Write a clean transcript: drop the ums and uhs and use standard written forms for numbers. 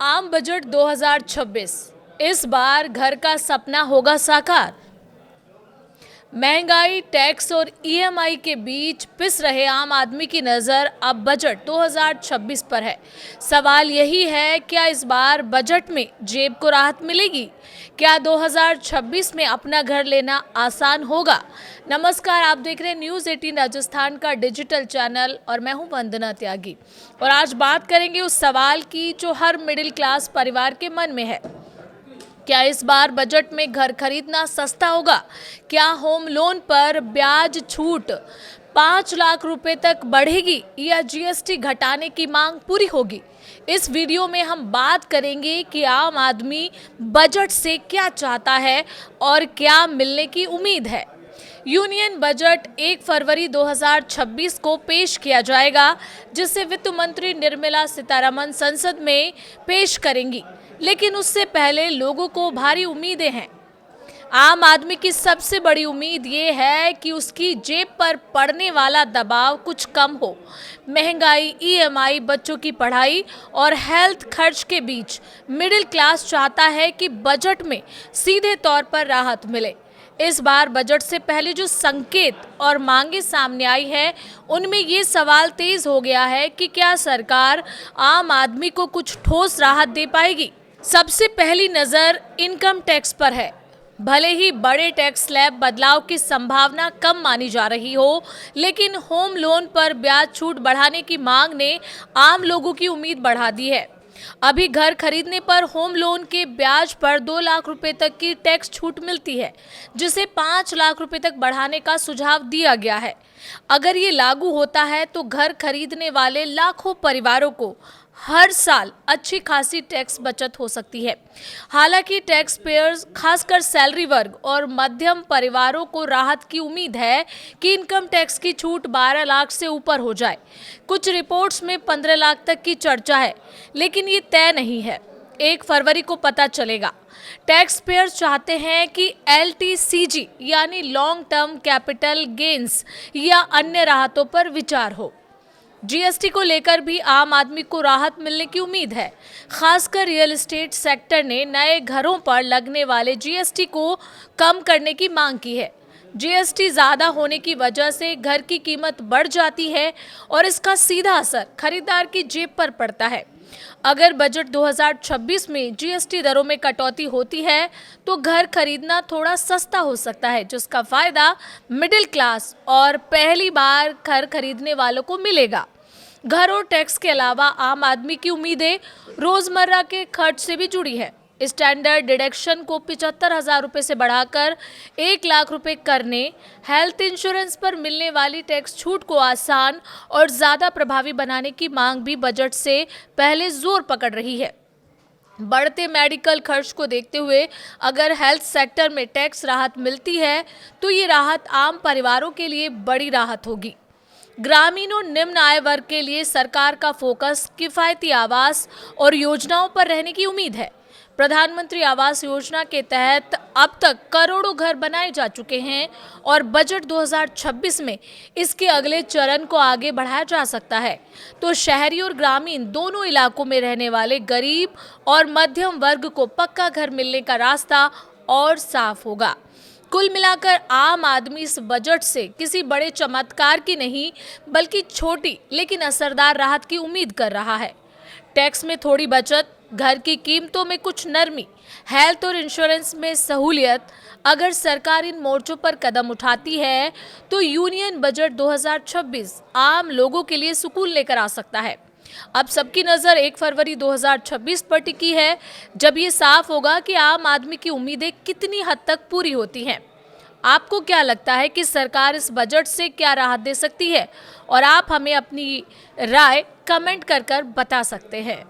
आम बजट 2026 इस बार घर का सपना होगा साकार। महंगाई, टैक्स और ईएमआई के बीच पिस रहे आम आदमी की नज़र अब बजट 2026 पर है। सवाल यही है, क्या इस बार बजट में जेब को राहत मिलेगी? क्या 2026 में अपना घर लेना आसान होगा? नमस्कार, आप देख रहे हैं न्यूज़ 18 राजस्थान का डिजिटल चैनल और मैं हूं वंदना त्यागी। और आज बात करेंगे उस सवाल की जो हर मिडिल क्लास परिवार के मन में है। क्या इस बार बजट में घर खरीदना सस्ता होगा? क्या होम लोन पर ब्याज छूट 5 लाख रुपए तक बढ़ेगी या जीएसटी घटाने की मांग पूरी होगी? इस वीडियो में हम बात करेंगे कि आम आदमी बजट से क्या चाहता है और क्या मिलने की उम्मीद है। यूनियन बजट 1 फरवरी 2026 को पेश किया जाएगा, जिसे वित्त मंत्री निर्मला सीतारमण संसद में पेश करेंगी। लेकिन उससे पहले लोगों को भारी उम्मीदें हैं। आम आदमी की सबसे बड़ी उम्मीद ये है कि उसकी जेब पर पड़ने वाला दबाव कुछ कम हो। महंगाई, ईएमआई, बच्चों की पढ़ाई और हेल्थ खर्च के बीच मिडिल क्लास चाहता है कि बजट में सीधे तौर पर राहत मिले। इस बार बजट से पहले जो संकेत और मांगे सामने आई है, उनमें ये सवाल तेज हो गया है कि क्या सरकार आम आदमी को कुछ ठोस राहत दे पाएगी। सबसे पहली नज़र इनकम टैक्स पर है। भले ही बड़े टैक्स स्लैब बदलाव की संभावना कम मानी जा रही हो, लेकिन होम लोन पर ब्याज छूट बढ़ाने की मांग ने आम लोगों की उम्मीद बढ़ा दी है। अभी घर खरीदने पर होम लोन के ब्याज पर 2 लाख रुपए तक की टैक्स छूट मिलती है, जिसे 5 लाख रुपए तक बढ़ाने का सुझाव दिया गया है। अगर ये लागू होता है तो घर खरीदने वाले लाखों परिवारों को हर साल अच्छी खासी टैक्स बचत हो सकती है। हालांकि टैक्स पेयर्स, खासकर सैलरी वर्ग और मध्यम परिवारों को राहत की उम्मीद है कि इनकम टैक्स की छूट 12 लाख से ऊपर हो जाए। कुछ रिपोर्ट्स में 15 लाख तक की चर्चा है, लेकिन ये तय नहीं है। 1 फरवरी को पता चलेगा। टैक्स पेयर्स चाहते हैं कि LTCG यानी लॉन्ग टर्म कैपिटल गेन्स या अन्य राहतों पर विचार हो। जीएसटी को लेकर भी आम आदमी को राहत मिलने की उम्मीद है। खासकर रियल एस्टेट सेक्टर ने नए घरों पर लगने वाले जीएसटी को कम करने की मांग की है। जीएसटी ज़्यादा होने की वजह से घर की कीमत बढ़ जाती है और इसका सीधा असर खरीदार की जेब पर पड़ता है। अगर बजट 2026 में जीएसटी दरों में कटौती होती है तो घर खरीदना थोड़ा सस्ता हो सकता है, जिसका फायदा मिडिल क्लास और पहली बार घर खरीदने वालों को मिलेगा। घर और टैक्स के अलावा आम आदमी की उम्मीदें रोजमर्रा के खर्च से भी जुड़ी है। स्टैंडर्ड डिडक्शन को 75,000 रुपये से बढ़ाकर 1 लाख रुपये करने, हेल्थ इंश्योरेंस पर मिलने वाली टैक्स छूट को आसान और ज़्यादा प्रभावी बनाने की मांग भी बजट से पहले जोर पकड़ रही है। बढ़ते मेडिकल खर्च को देखते हुए अगर हेल्थ सेक्टर में टैक्स राहत मिलती है तो ये राहत आम परिवारों के लिए बड़ी राहत होगी। ग्रामीण और निम्न आय वर्ग के लिए सरकार का फोकस किफ़ायती आवास और योजनाओं पर रहने की उम्मीद है। प्रधानमंत्री आवास योजना के तहत अब तक करोड़ों घर बनाए जा चुके हैं और बजट 2026 में इसके अगले चरण को आगे बढ़ाया जा सकता है, तो शहरी और ग्रामीण दोनों इलाकों में रहने वाले गरीब और मध्यम वर्ग को पक्का घर मिलने का रास्ता और साफ होगा। कुल मिलाकर आम आदमी इस बजट से किसी बड़े चमत्कार की नहीं, बल्कि छोटी लेकिन असरदार राहत की उम्मीद कर रहा है। टैक्स में थोड़ी बचत, घर की कीमतों में कुछ नरमी, हेल्थ और इंश्योरेंस में सहूलियत, अगर सरकार इन मोर्चों पर कदम उठाती है तो यूनियन बजट 2026 आम लोगों के लिए सुकून लेकर आ सकता है। अब सबकी नज़र 1 फरवरी 2026 पर टिकी है, जब ये साफ होगा कि आम आदमी की उम्मीदें कितनी हद तक पूरी होती हैं। आपको क्या लगता है कि सरकार इस बजट से क्या राहत दे सकती है? और आप हमें अपनी राय कमेंट कर बता सकते हैं।